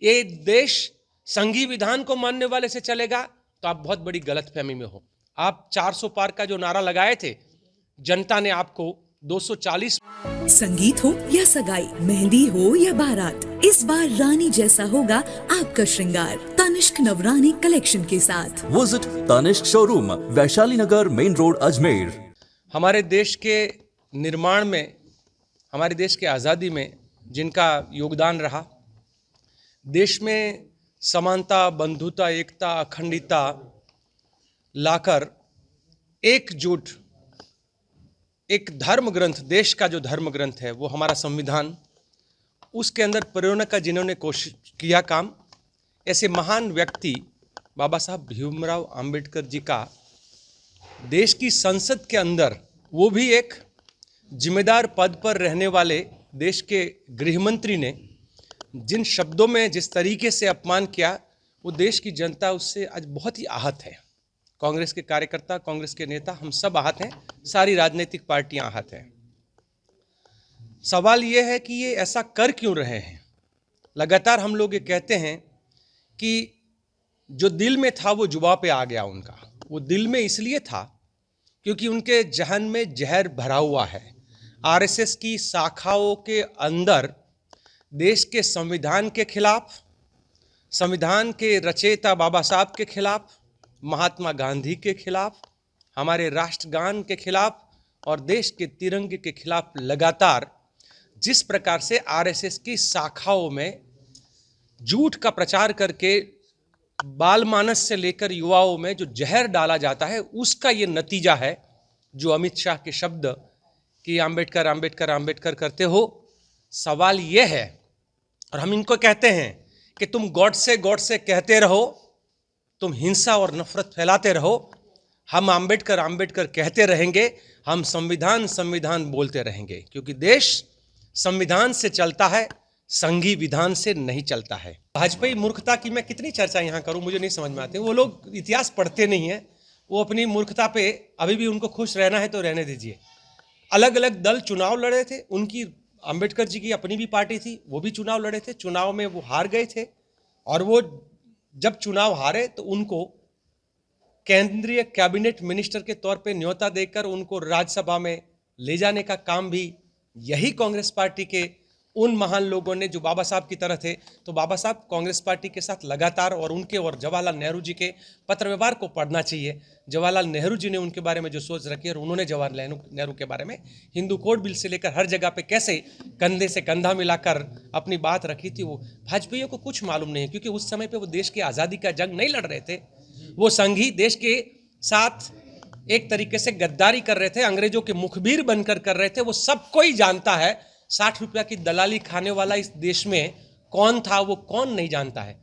ये देश संघीय विधान को मानने वाले से चलेगा तो आप बहुत बड़ी गलतफहमी में हो। आप 400 पार का जो नारा लगाए थे, जनता ने आपको 240। संगीत हो या सगाई, मेहंदी हो या बारात, इस बार रानी जैसा होगा आपका श्रृंगार तनिष्क नवरानी कलेक्शन के साथ। विजिट तनिष्क शोरूम, वैशाली नगर, मेन रोड, अजमेर। हमारे देश के निर्माण में, हमारे देश के आज़ादी में जिनका योगदान रहा, देश में समानता, बंधुता, एकता, अखंडता लाकर एकजुट एक धर्म ग्रंथ, देश का जो धर्म ग्रंथ है वो हमारा संविधान, उसके अंदर प्रेरणा का जिन्होंने कोशिश किया काम, ऐसे महान व्यक्ति बाबा साहब भीमराव अंबेडकर जी का देश की संसद के अंदर, वो भी एक जिम्मेदार पद पर रहने वाले देश के गृह मंत्री ने जिन शब्दों में जिस तरीके से अपमान किया, वो देश की जनता उससे आज बहुत ही आहत है। कांग्रेस के कार्यकर्ता, कांग्रेस के नेता, हम सब आहत हैं, सारी राजनीतिक पार्टियां आहत हैं। सवाल ये है कि ये ऐसा कर क्यों रहे हैं। लगातार हम लोग ये कहते हैं कि जो दिल में था वो जुबां पे आ गया उनका। वो दिल में इसलिए था क्योंकि उनके जहन में जहर भरा हुआ है। आरएसएस की शाखाओं के अंदर देश के संविधान के खिलाफ, संविधान के रचयिता बाबा साहब के खिलाफ, महात्मा गांधी के खिलाफ, हमारे राष्ट्रगान के खिलाफ और देश के तिरंगे के खिलाफ लगातार जिस प्रकार से आरएसएस की शाखाओं में झूठ का प्रचार करके बाल मानस से लेकर युवाओं में जो जहर डाला जाता है, उसका ये नतीजा है जो अमित शाह के शब्द कि अंबेडकर अंबेडकर अंबेडकर करते हो। सवाल ये है, और हम इनको कहते हैं कि तुम गॉड से कहते रहो, तुम हिंसा और नफरत फैलाते रहो, हम अंबेडकर अंबेडकर कहते रहेंगे, हम संविधान संविधान बोलते रहेंगे, क्योंकि देश संविधान से चलता है, संघीय विधान से नहीं चलता है। भाजपाई मूर्खता की मैं कितनी चर्चा यहाँ करूँ, मुझे नहीं समझ में आती। वो लोग इतिहास पढ़ते नहीं हैं, वो अपनी मूर्खता पे अभी भी उनको खुश रहना है तो रहने दीजिए। अलग अलग दल चुनाव लड़े थे, उनकी अंबेडकर जी की अपनी भी पार्टी थी, वो भी चुनाव लड़े थे, चुनाव में वो हार गए थे, और वो जब चुनाव हारे तो उनको केंद्रीय कैबिनेट मिनिस्टर के तौर पे न्योता देकर उनको राज्यसभा में ले जाने का काम भी यही कांग्रेस पार्टी के उन महान लोगों ने जो बाबा साहब की तरह थे। तो बाबा साहब कांग्रेस पार्टी के साथ लगातार, और उनके और जवाहरलाल नेहरू जी के पत्र व्यवहार को पढ़ना चाहिए। जवाहरलाल नेहरू जी ने उनके बारे में जो सोच रखी है, और उन्होंने जवाहरलाल नेहरू के बारे में हिंदू कोड बिल से लेकर हर जगह पे कैसे कंधे से कंधा मिलाकर अपनी बात रखी थी, वो भाजपाइयों को कुछ मालूम नहीं है, क्योंकि उस समय पे वो देश की आज़ादी का जंग नहीं लड़ रहे थे। वो संघी देश के साथ एक तरीके से गद्दारी कर रहे थे, अंग्रेजों के मुखबिर बनकर कर रहे थे। वो सब कोई जानता है 60 रुपया की दलाली खाने वाला इस देश में कौन था, वो कौन नहीं जानता है।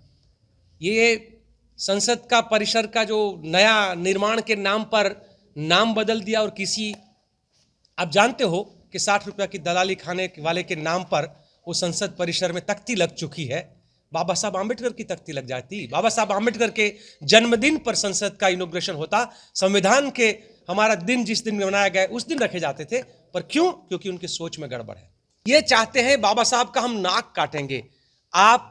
ये संसद का परिसर का जो नया निर्माण के नाम पर नाम बदल दिया, और किसी, आप जानते हो कि 60 रुपया की दलाली खाने वाले के नाम पर वो संसद परिसर में तख्ती लग चुकी है। बाबा साहब आम्बेडकर की तख्ती लग जाती। बाबा साहब आम्बेडकर के जन्मदिन पर संसद का इनॉग्रेशन होता, संविधान के हमारा दिन जिस दिन मनाया गया उस दिन रखे जाते थे। पर क्यों? क्योंकि उनकी सोच में गड़बड़ है। ये चाहते हैं बाबा साहब का हम नाक काटेंगे। आप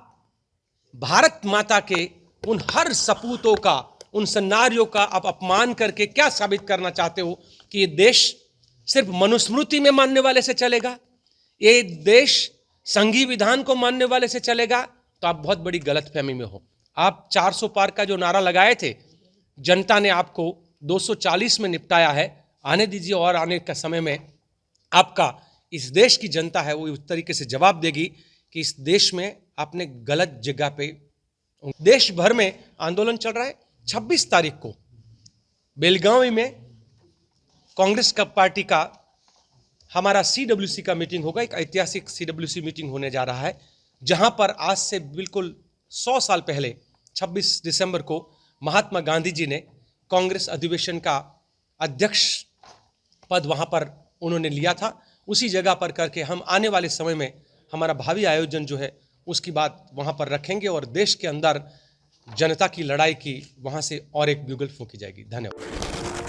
भारत माता के उन हर सपूतों का, उन सन्नारियों का आप अपमान करके क्या साबित करना चाहते हो कि ये देश सिर्फ मनुस्मृति में मानने वाले से चलेगा, ये देश संघीय विधान को मानने वाले से चलेगा, तो आप बहुत बड़ी गलतफहमी में हो। आप 400 पार का जो नारा लगाए थे, जनता ने आपको 240 में निपटाया है। आने दीजिए, और आने का समय में आपका इस देश की जनता है वो उस तरीके से जवाब देगी कि इस देश में आपने गलत जगह पे। देश भर में आंदोलन चल रहा है। 26 तारीख को बेलगावी में कांग्रेस का पार्टी का हमारा CWC का मीटिंग होगा। एक ऐतिहासिक CWC मीटिंग होने जा रहा है, जहां पर आज से बिल्कुल 100 साल पहले 26 दिसंबर को महात्मा गांधी जी ने कांग्रेस अधिवेशन का अध्यक्ष पद वहां पर उन्होंने लिया था। उसी जगह पर करके हम आने वाले समय में हमारा भावी आयोजन जो है उसकी बात वहां पर रखेंगे, और देश के अंदर जनता की लड़ाई की वहां से और एक ब्यूगल फूंकी जाएगी। धन्यवाद।